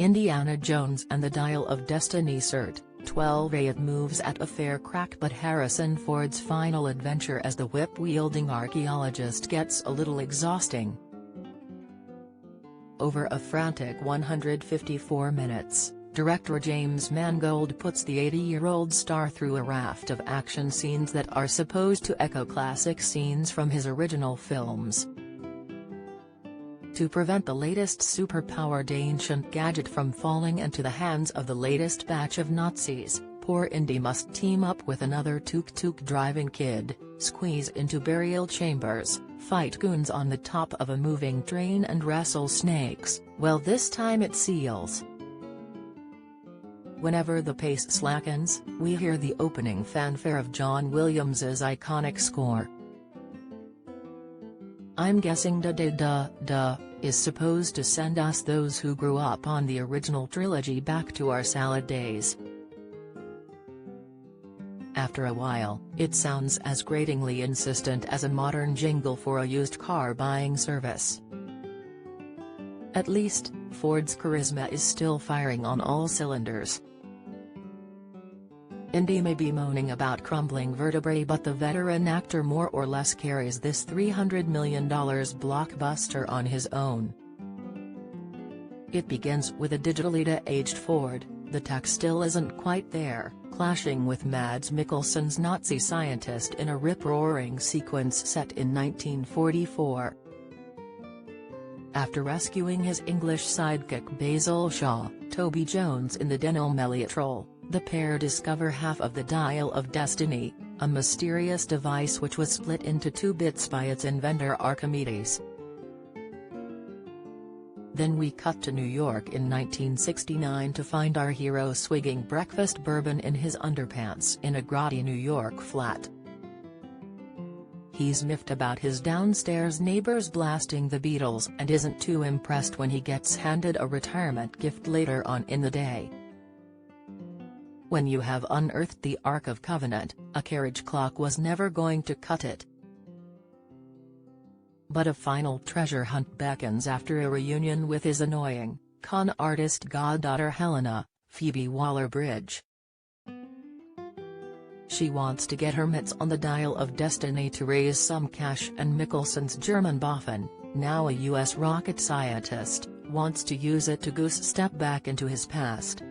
Indiana Jones and the Dial of Destiny Cert. 12A. It moves at a fair crack, but Harrison Ford's final adventure as the whip-wielding archaeologist gets a little exhausting. Over a frantic 154 minutes, director James Mangold puts the 80-year-old star through a raft of action scenes that are supposed to echo classic scenes from his original films. To prevent the latest super-powered ancient gadget from falling into the hands of the latest batch of Nazis, poor Indy must team up with another tuk-tuk driving kid, squeeze into burial chambers, fight goons on the top of a moving train and wrestle snakes, well, this time it's seals. Whenever the pace slackens, we hear the opening fanfare of John Williams's iconic score. I'm guessing "da da da da" is supposed to send us, those who grew up on the original trilogy, back to our salad days. After a while, it sounds as gratingly insistent as a modern jingle for a used car buying service. At least, Ford's charisma is still firing on all cylinders. Indy may be moaning about crumbling vertebrae, but the veteran actor more or less carries this $300 million blockbuster on his own. It begins with a digitally de-aged Ford, the tech still isn't quite there, clashing with Mads Mikkelsen's Nazi scientist in a rip-roaring sequence set in 1944. After rescuing his English sidekick Basil Shaw, Toby Jones in the Denholm Elliott role, the pair discover half of the Dial of Destiny, a mysterious device which was split into 2 bits by its inventor Archimedes. Then we cut to New York in 1969 to find our hero swigging breakfast bourbon in his underpants in a grotty New York flat. He's miffed about his downstairs neighbors blasting the Beatles and isn't too impressed when he gets handed a retirement gift later on in the day. When you have unearthed the Ark of Covenant, a carriage clock was never going to cut it. But a final treasure hunt beckons after a reunion with his annoying, con artist goddaughter Helena, Phoebe Waller-Bridge. She wants to get her mitts on the Dial of Destiny to raise some cash, and Mikkelsen's German Boffin, now a US rocket scientist, wants to use it to goose-step back into his past.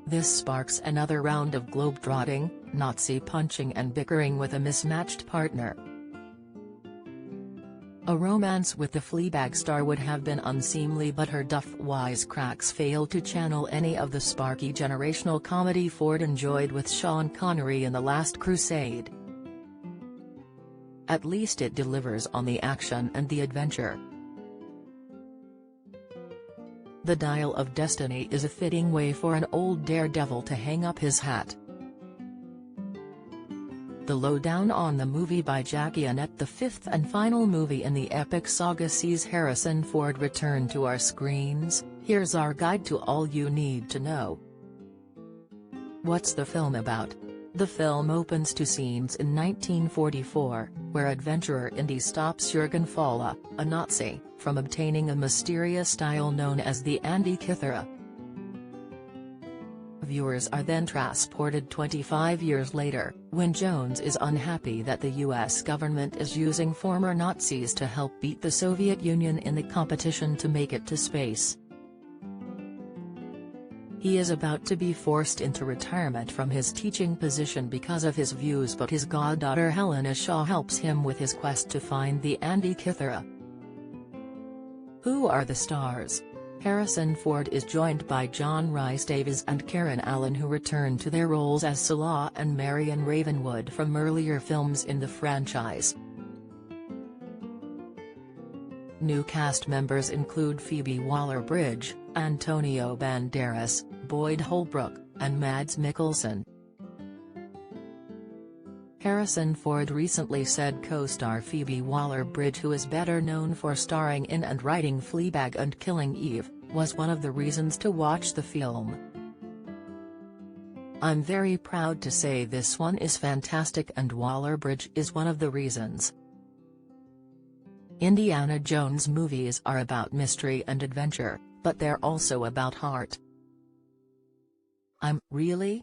This sparks another round of globetrotting, Nazi punching and bickering with a mismatched partner. A romance with the Fleabag star would have been unseemly, but her duff wisecracks failed to channel any of the sparky generational comedy Ford enjoyed with Sean Connery in The Last Crusade. At least it delivers on the action and the adventure. The Dial of Destiny is a fitting way for an old daredevil to hang up his hat. The lowdown on the movie by Jackie Annett, the 5th and final movie in the epic saga, sees Harrison Ford return to our screens. Here's our guide to all you need to know. What's the film about? The film opens to scenes in 1944, where adventurer Indy stops Jürgen Falla, a Nazi, from obtaining a mysterious dial known as the Antikythera. Viewers are then transported 25 years later, when Jones is unhappy that the US government is using former Nazis to help beat the Soviet Union in the competition to make it to space. He is about to be forced into retirement from his teaching position because of his views, but his goddaughter Helena Shaw helps him with his quest to find the Antikythera. Who are the stars? Harrison Ford is joined by John Rhys-Davies and Karen Allen, who return to their roles as Salah and Marion Ravenwood from earlier films in the franchise. New cast members include Phoebe Waller-Bridge, Antonio Banderas, Boyd Holbrook, and Mads Mikkelsen. Harrison Ford recently said co-star Phoebe Waller-Bridge, who is better known for starring in and writing Fleabag and Killing Eve, was one of the reasons to watch the film. I'm very proud to say this one is fantastic, and Waller-Bridge is one of the reasons. Indiana Jones movies are about mystery and adventure, but they're also about heart. I'm really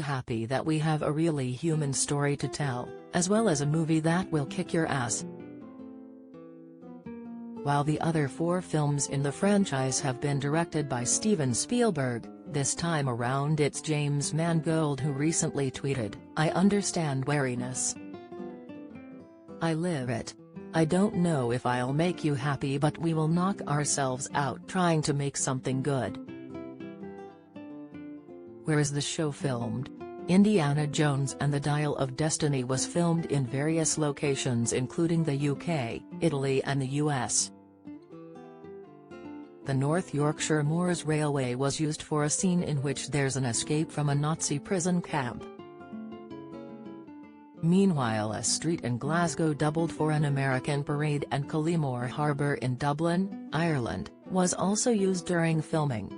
happy that we have a really human story to tell, as well as a movie that will kick your ass. While the other 4 films in the franchise have been directed by Steven Spielberg, this time around it's James Mangold who recently tweeted, "I understand wariness. I live it. I don't know if I'll make you happy, but we will knock ourselves out trying to make something good." Where is the show filmed? Indiana Jones and the Dial of Destiny was filmed in various locations including the UK, Italy and the US. The North Yorkshire Moors Railway was used for a scene in which there's an escape from a Nazi prison camp. Meanwhile, a street in Glasgow doubled for an American parade, and Cullimore Harbour in Dublin, Ireland, was also used during filming.